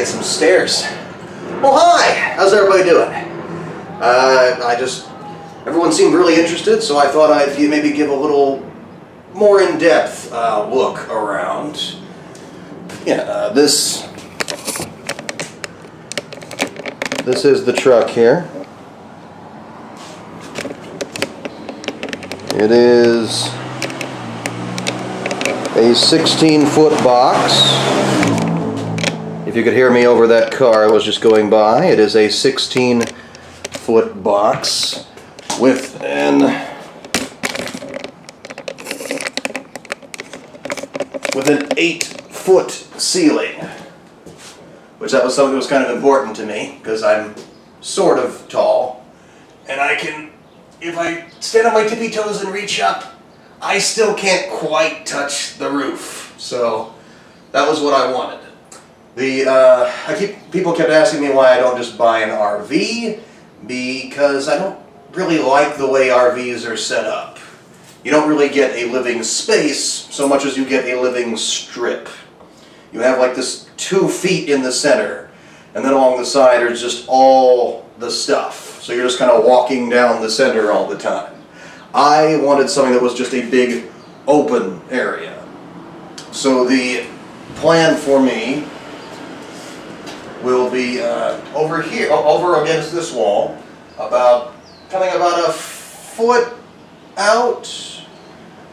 get some stairs. Well, hi! How's everybody doing? Everyone seemed really interested, so I thought I'd maybe give a little more in-depth look around. Yeah, this is the truck here. It is a 16-foot box. If you could hear me over that car I was just going by, it is a 16-foot box with an 8-foot ceiling, which that was something that was kind of important to me because I'm sort of tall, and I can, if I stand on my tippy toes and reach up, I still can't quite touch the roof. So that was what I wanted. People kept asking me why I don't just buy an RV, because I don't really like the way RVs are set up. You don't really get a living space so much as you get a living strip. You have like this 2 feet in the center, and then along the side is just all the stuff. So you're just kind of walking down the center all the time. I wanted something that was just a big open area. So the plan for me will be over here, over against this wall, coming about a foot out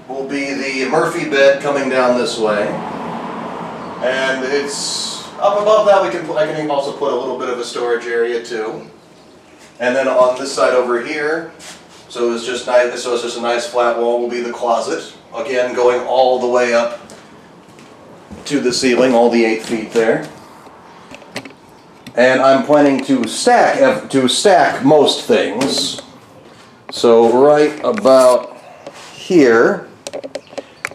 will be the Murphy bed coming down this way, and it's up above that I can also put a little bit of a storage area too, and then on this side over here, so it's just nice. So it's just a nice flat wall will be the closet, again going all the way up to the ceiling, all the 8 feet there. And I'm planning to stack most things. So right about here,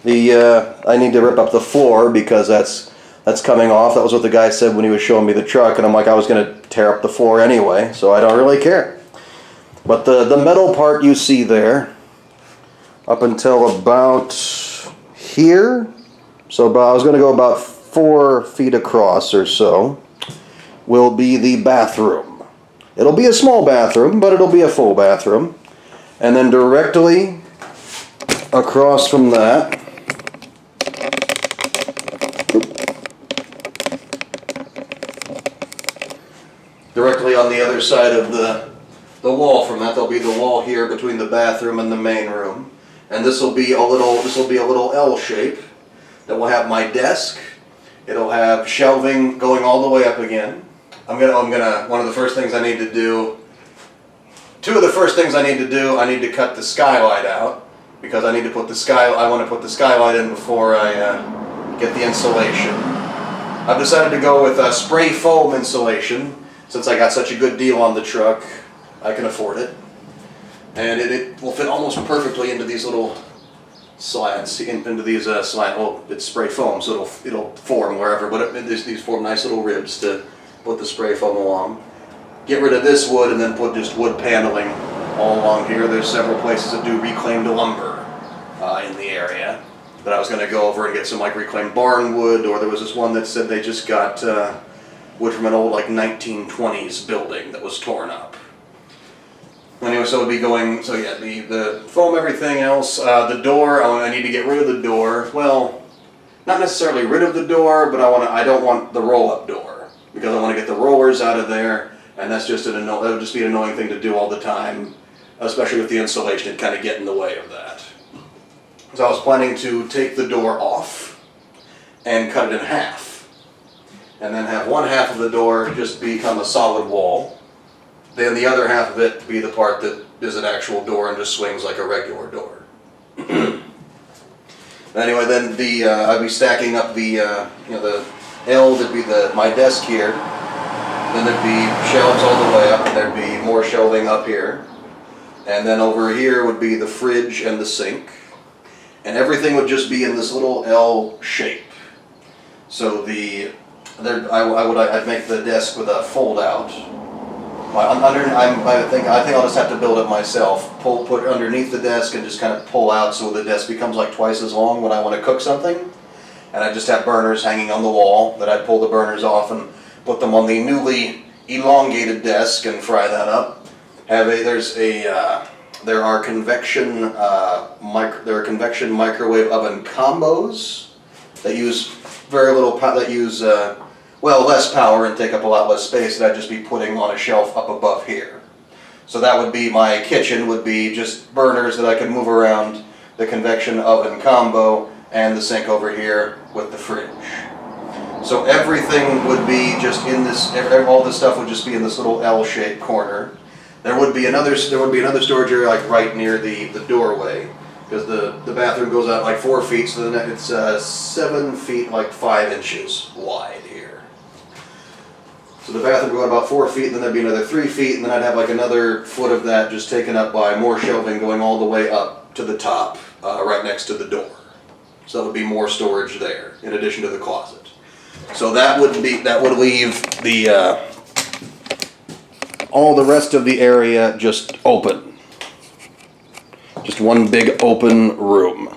I need to rip up the floor because that's coming off. That was what the guy said when he was showing me the truck, and I'm like, I was going to tear up the floor anyway, so I don't really care. But the metal part you see there, up until about here, so I was going to go about 4 feet across or so, will be the bathroom. It'll be a small bathroom, but it'll be a full bathroom. And then directly across from that, directly on the other side of the wall from that, there'll be the wall here between the bathroom and the main room. And this will be a little L shape that will have my desk. It'll have shelving going all the way up again. One of the first things I need to do, I need to cut the skylight out, because I want to put the skylight in before I get the insulation. I've decided to go with spray foam insulation, since I got such a good deal on the truck. I can afford it. And it will fit almost perfectly into these little slats, well, it's spray foam, so it'll form wherever, but these form nice little ribs to put the spray foam along. Get rid of this wood and then put just wood paneling all along here. There's several places that do reclaimed lumber in the area, but I was going to go over and get some like reclaimed barn wood, or there was this one that said they just got wood from an old like 1920s building that was torn up. Anyway, so it'll be going, so yeah, the foam, everything else, the door, I need to get rid of the door. Well, not necessarily rid of the door, but I don't want the roll-up door, because I want to get the rollers out of there, and that would just be an annoying thing to do all the time, especially with the insulation. It'd kind of get in the way of that. So I was planning to take the door off and cut it in half, and then have one half of the door just become a solid wall. Then the other half of it be the part that is an actual door and just swings like a regular door. Anyway, then I'd be stacking up the L, that'd be my desk here. Then there'd be shelves all the way up, and there'd be more shelving up here. And then over here would be the fridge and the sink. And everything would just be in this little L shape. So I'd make the desk with a fold out. I think I'll just have to build it myself. Put underneath the desk and just kind of pull out so the desk becomes like twice as long when I want to cook something. And I just have burners hanging on the wall that I'd pull the burners off and put them on the newly elongated desk and fry that up. There are convection microwave oven combos that use very little less power and take up a lot less space that I'd just be putting on a shelf up above here. So that would be my kitchen, would be just burners that I could move around, the convection oven combo, and the sink over here with the fridge. So everything would be just in this, all this stuff would just be in this little L-shaped corner. There would be another storage area like right near the doorway, because the bathroom goes out like 4 feet, so then it's 7 feet, like 5 inches wide here. So the bathroom would go out about 4 feet, and then there'd be another 3 feet, and then I'd have like another foot of that just taken up by more shelving going all the way up to the top, right next to the door. So that would be more storage there, in addition to the closet. So that would leave the all the rest of the area just open. Just one big open room,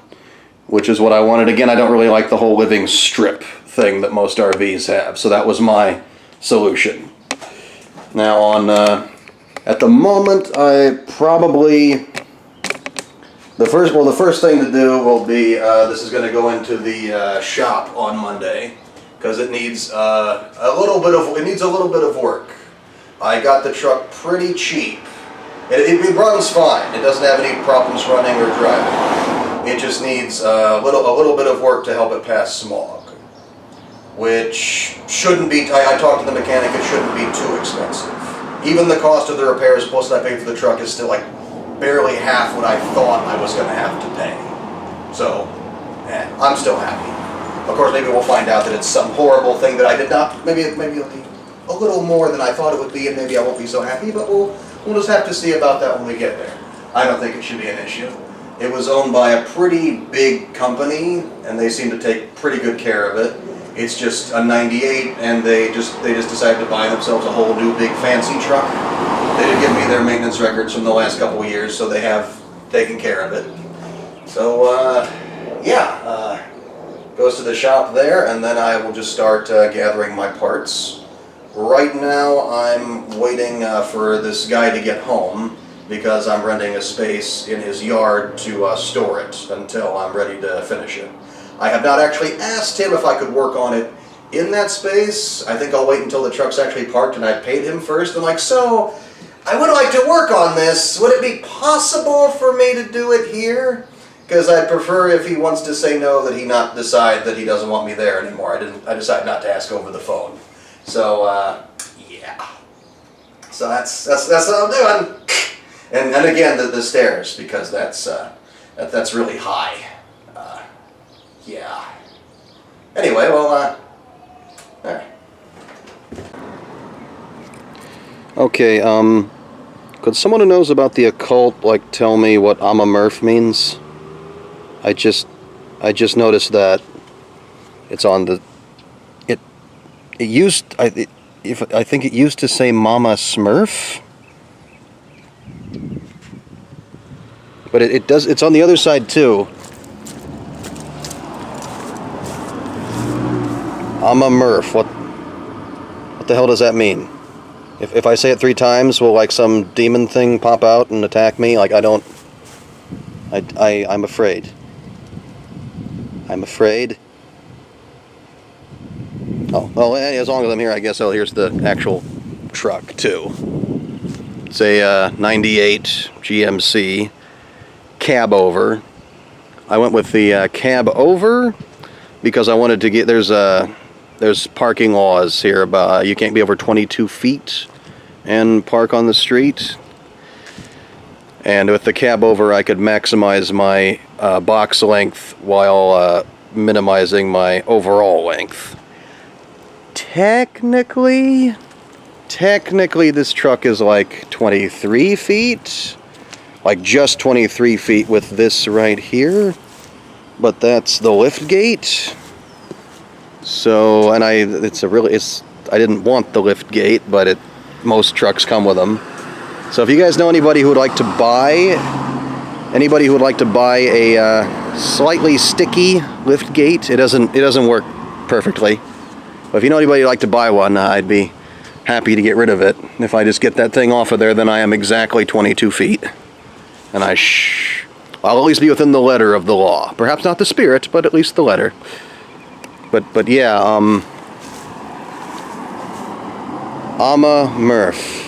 which is what I wanted. Again, I don't really like the whole living strip thing that most RVs have, so that was my solution. Now at the moment, I probably, the first thing to do will be, this is going to go into the shop on Monday, because it needs a little bit of work. I got the truck pretty cheap. It runs fine. It doesn't have any problems running or driving. It just needs a little bit of work to help it pass smog, which shouldn't be. I talked to the mechanic. It shouldn't be too expensive. Even the cost of the repairs plus that I paid for the truck is still like barely half what I thought I was going to have to pay. So, I'm still happy. Of course, maybe we'll find out that it's some horrible thing that I did not. Maybe it'll be a little more than I thought it would be, and maybe I won't be so happy. But we'll just have to see about that when we get there. I don't think it should be an issue. It was owned by a pretty big company, and they seem to take pretty good care of it. It's just a '98, and they just decided to buy themselves a whole new big fancy truck. They didn't give me their maintenance records from the last couple of years, so they have taken care of it. So goes to the shop there, and then I will just start gathering my parts. Right now, I'm waiting for this guy to get home, because I'm renting a space in his yard to store it until I'm ready to finish it. I have not actually asked him if I could work on it in that space. I think I'll wait until the truck's actually parked and I paid him first. I'm like, so, I would like to work on this. Would it be possible for me to do it here? Because I'd prefer, if he wants to say no, that he not decide that he doesn't want me there anymore. I decided not to ask over the phone. So, yeah. So that's what I'm doing. And again, the stairs, because that's really high. Yeah. Anyway, well, alright. Okay, could someone who knows about the occult, like, tell me what I'm a Murph means? I just noticed that it's on the, I think it used to say Mama Smurf. But it does, it's on the other side too. I'm a Murph. What the hell does that mean? If I say it 3 times, will like some demon thing pop out and attack me? Like I'm afraid. I'm afraid. Oh, well, as long as I'm here, I guess, here's the actual truck too. It's a 98 GMC cab over. I went with the cab over because I wanted to get, there's parking laws here about you can't be over 22 feet and park on the street. And with the cab over, I could maximize my box length while minimizing my overall length. Technically, this truck is like 23 feet. Like just 23 feet with this right here. But that's the lift gate. So, and I didn't want the lift gate, but most trucks come with them. So if you guys know anybody who would like to buy a slightly sticky lift gate, it doesn't work perfectly. But if you know anybody who'd like to buy one, I'd be happy to get rid of it. If I just get that thing off of there, then I am exactly 22 feet. And I'll at least be within the letter of the law. Perhaps not the spirit, but at least the letter. But yeah, I'm a Murph.